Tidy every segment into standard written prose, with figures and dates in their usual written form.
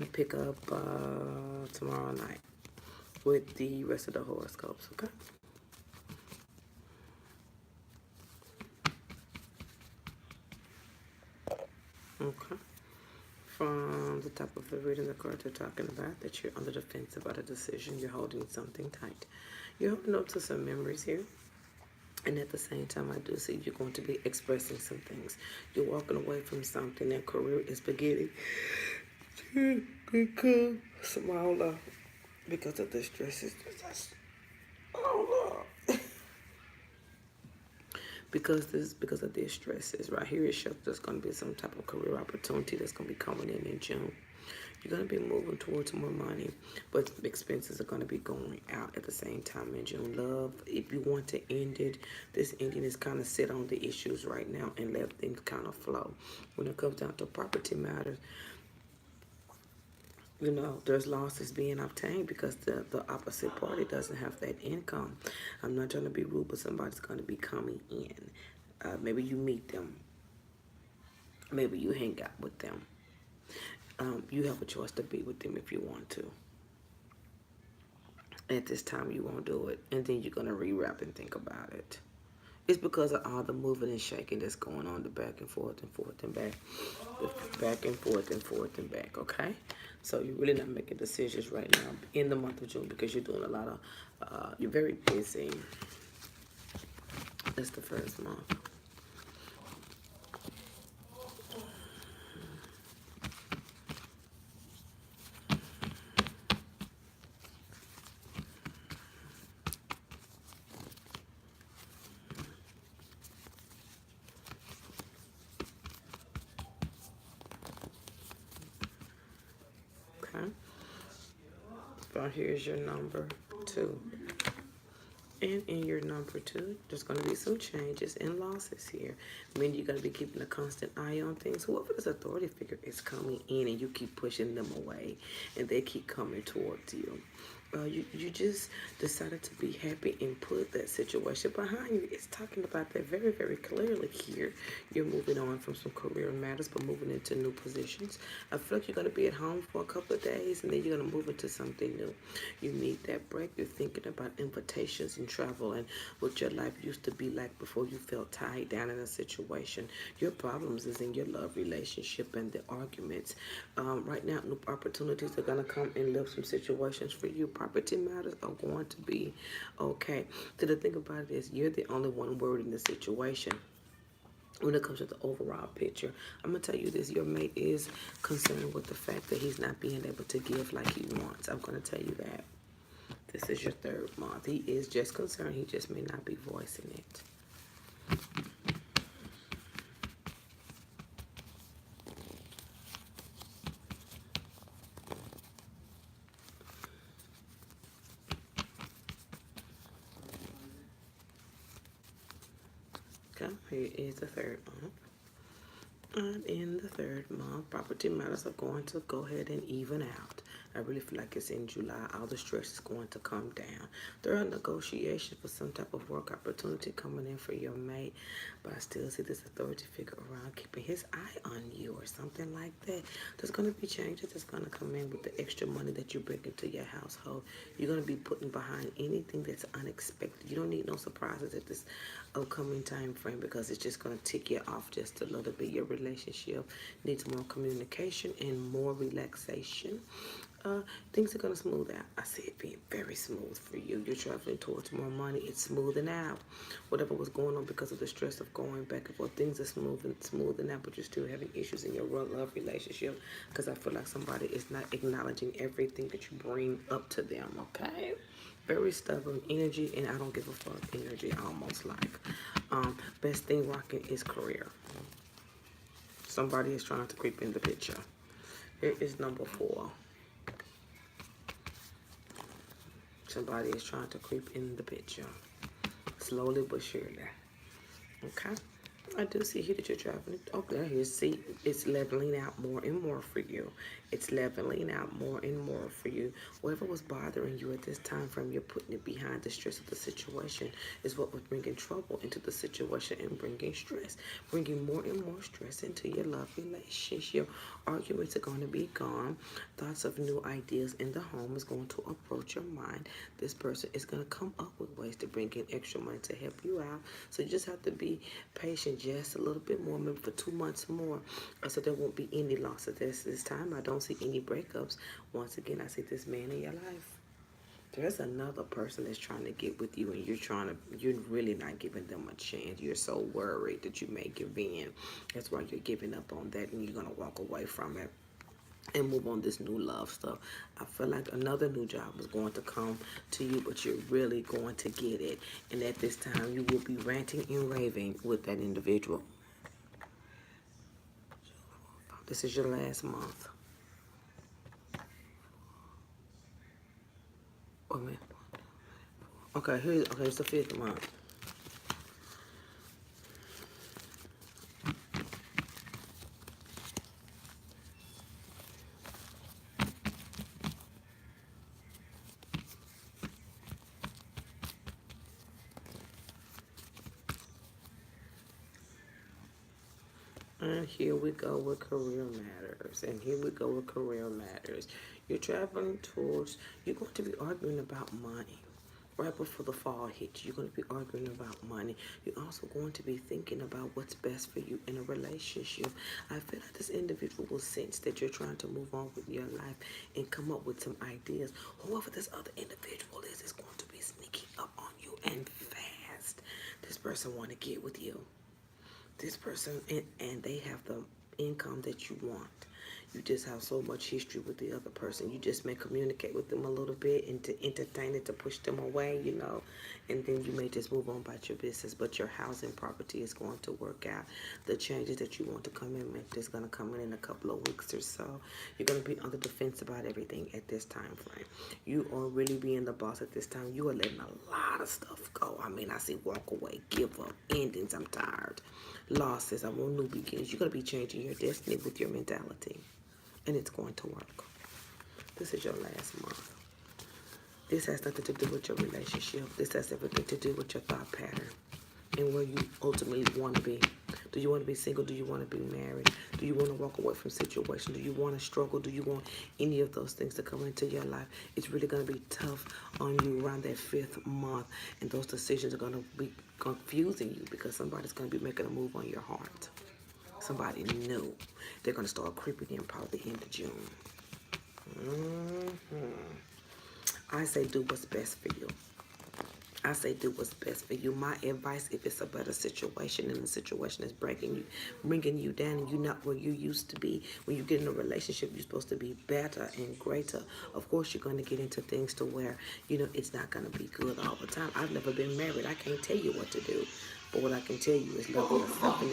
pick up tomorrow night with the rest of the horoscopes, okay? Okay. From the top of the reading, the cards are talking about that you're under the fence about a decision. You're holding something tight. You're holding up to some memories here. And at the same time, I do see you're going to be expressing some things. You're walking away from something. That career is beginning to become smaller because of the stresses. Oh, Lord. Because of these stresses right here, it shows there's going to be some type of career opportunity that's going to be coming in June. You're going to be moving towards more money, but expenses are going to be going out at the same time in June. Love, if you want to end it, this ending is kind of sit on the issues right now and let things kind of flow. When it comes down to property matters, there's losses being obtained because the opposite party doesn't have that income. I'm not trying to be rude, but somebody's going to be coming in. Maybe you meet them. Maybe you hang out with them. You have a choice to be with them if you want to. At this time, you won't do it. And then you're going to rewrap and think about it. It's because of all the moving and shaking that's going on, the back and forth and forth and back. The back and forth and forth and back, okay? So you're really not making decisions right now in the month of June because you're doing a lot of, you're very busy. It's the first month. Okay? So here's your number 2. And in your number 2, there's going to be some changes and losses here. Meaning you're going to be keeping a constant eye on things. Whoever this authority figure is coming in and you keep pushing them away and they keep coming towards you. You just decided to be happy and put that situation behind you. It's talking about that very, very clearly here. You're moving on from some career matters, but moving into new positions. I feel like you're going to be at home for a couple of days, and then you're going to move into something new. You need that break. You're thinking about invitations and travel and what your life used to be like before you felt tied down in a situation. Your problems is in your love relationship and the arguments. Right now, new opportunities are going to come and live some situations for you. Property matters are going to be okay. So the thing about it is you're the only one worried in the situation. When it comes to the overall picture, I'm going to tell you this. Your mate is concerned with the fact that he's not being able to give like he wants. I'm going to tell you that. This is your 3rd month. He is just concerned. He just may not be voicing it. Okay, here is the 3rd month. And in the 3rd month, property matters are going to go ahead and even out. I really feel like it's in July. All the stress is going to come down. There are negotiations for some type of work opportunity coming in for your mate. But I still see this authority figure around keeping his eye on you or something like that. There's going to be changes that's going to come in with the extra money that you bring into your household. You're going to be putting behind anything that's unexpected. You don't need no surprises at this upcoming time frame because it's just going to tick you off just a little bit. Your relationship needs more communication and more relaxation. Things are going to smooth out. I see it being very smooth for you. You're traveling towards more money. It's smoothing out. Whatever was going on because of the stress of going back and forth, things are smoothing out, but you're still having issues in your love relationship because I feel like somebody is not acknowledging everything that you bring up to them, okay? Very stubborn energy, and I don't give a fuck energy, almost like. Best thing rocking is career. Somebody is trying to creep in the picture. Here is number 4. Somebody is trying to creep in the picture. Slowly but surely. Okay? I do see here that you're traveling. Oh, there you see, it's leveling out more and more for you. It's leveling out more and more for you. Whatever was bothering you at this time frame, you're putting it behind. The stress of the situation is what was bringing trouble into the situation and bringing stress, bringing more and more stress into your love relationship. Arguments are going to be gone. Thoughts of new ideas in the home is going to approach your mind. This person is going to come up with ways to bring in extra money to help you out. So you just have to be patient just a little bit more, maybe for 2 months more, so there won't be any losses. This time, I don't see any breakups. Once again, I see this man in your life. There's another person that's trying to get with you, and you're really not giving them a chance. You're so worried that you may give in. That's why you're giving up on that, and you're gonna walk away from it and move on this new love stuff. I feel like another new job is going to come to you, but you're really going to get it. And at this time, you will be ranting and raving with that individual. This is your last month. Oh man. Okay, it's the 5th month. And here we go with career matters. And here we go with career matters. You're traveling towards, you're going to be arguing about money. Right before the fall hits, you're going to be arguing about money. You're also going to be thinking about what's best for you in a relationship. I feel like this individual will sense that you're trying to move on with your life and come up with some ideas. Whoever this other individual is going to be sneaking up on you and fast. This person want to get with you. This person, and they have the income that you want. You just have so much history with the other person. You just may communicate with them a little bit and to entertain it, to push them away, and then you may just move on about your business. But your housing property is going to work out. The changes that you want to come in with is going to come in a couple of weeks or so. You're going to be on the defense about everything at this time frame. You are really being the boss at this time. You are letting a lot of stuff go. I mean, I see walk away, give up, endings, I'm tired, losses, I want new beginnings. You're going to be changing your destiny with your mentality. And it's going to work. This is your last month. This has nothing to do with your relationship. This has everything to do with your thought pattern and where you ultimately want to be. Do you want to be single? Do you want to be married? Do you want to walk away from situation? Do you want to struggle? Do you want any of those things to come into your life? It's really going to be tough on you around that 5th month. And those decisions are going to be confusing you because somebody's going to be making a move on your heart. Somebody new. They're going to start creeping in probably the end of June. I say do what's best for you. I say do what's best for you. My advice, if it's a better situation and the situation is bringing you down and you're not where you used to be, when you get in a relationship, you're supposed to be better and greater. Of course, you're going to get into things to where, it's not going to be good all the time. I've never been married. I can't tell you what to do. But what I can tell you is love yourself. And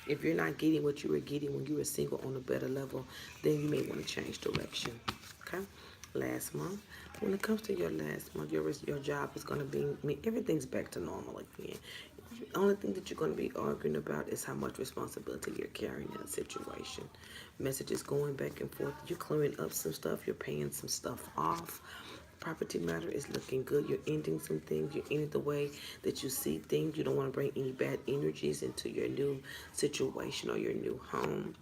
if you're not getting what you were getting when you were single on a better level, then you may want to change direction. Okay? Last month. When it comes to your last month, your job is going to be, everything's back to normal again. The only thing that you're going to be arguing about is how much responsibility you're carrying in a situation. Messages going back and forth. You're clearing up some stuff. You're paying some stuff off. Property matter is looking good. You're ending some things. You're ending the way that you see things. You don't want to bring any bad energies into your new situation or your new home.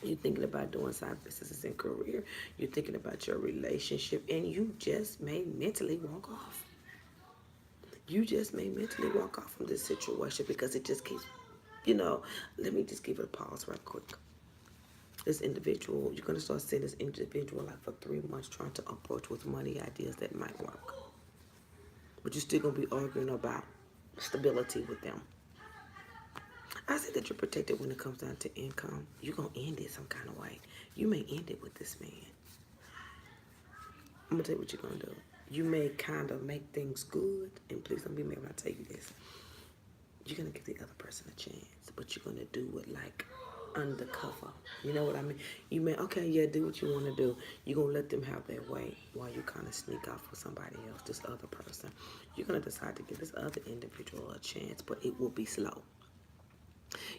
You're thinking about doing side businesses and career. You're thinking about your relationship. And you just may mentally walk off. You just may mentally walk off from this situation because it just keeps, let me just give it a pause right quick. This individual, you're going to start seeing this individual like for 3 months trying to approach with money ideas that might work. But you're still going to be arguing about stability with them. I say that you're protected when it comes down to income. You're going to end it some kind of way. You may end it with this man. I'm going to tell you what you're going to do. You may kind of make things good. And please don't be mad when I tell you this. You're going to give the other person a chance. But you're going to do it like undercover. You know what I mean? You may, okay, yeah, do what you want to do. You're going to let them have their way while you kind of sneak off with somebody else, this other person. You're going to decide to give this other individual a chance, but it will be slow.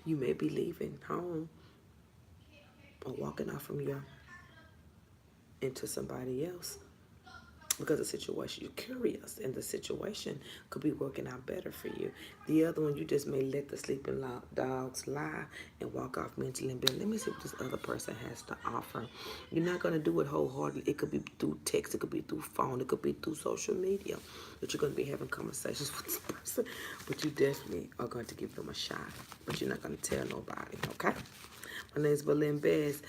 You may be leaving home or walking off from your into somebody else because the situation, you're curious, and the situation could be working out better for you. The other one, you just may let the sleeping dogs lie and walk off mentally and be, let me see what this other person has to offer. You're not going to do it wholeheartedly. It could be through text, it could be through phone, it could be through social media that you're going to be having conversations with this person, but you definitely are going to give them a shot, but you're not going to tell nobody, okay? My name is Berlin Bess.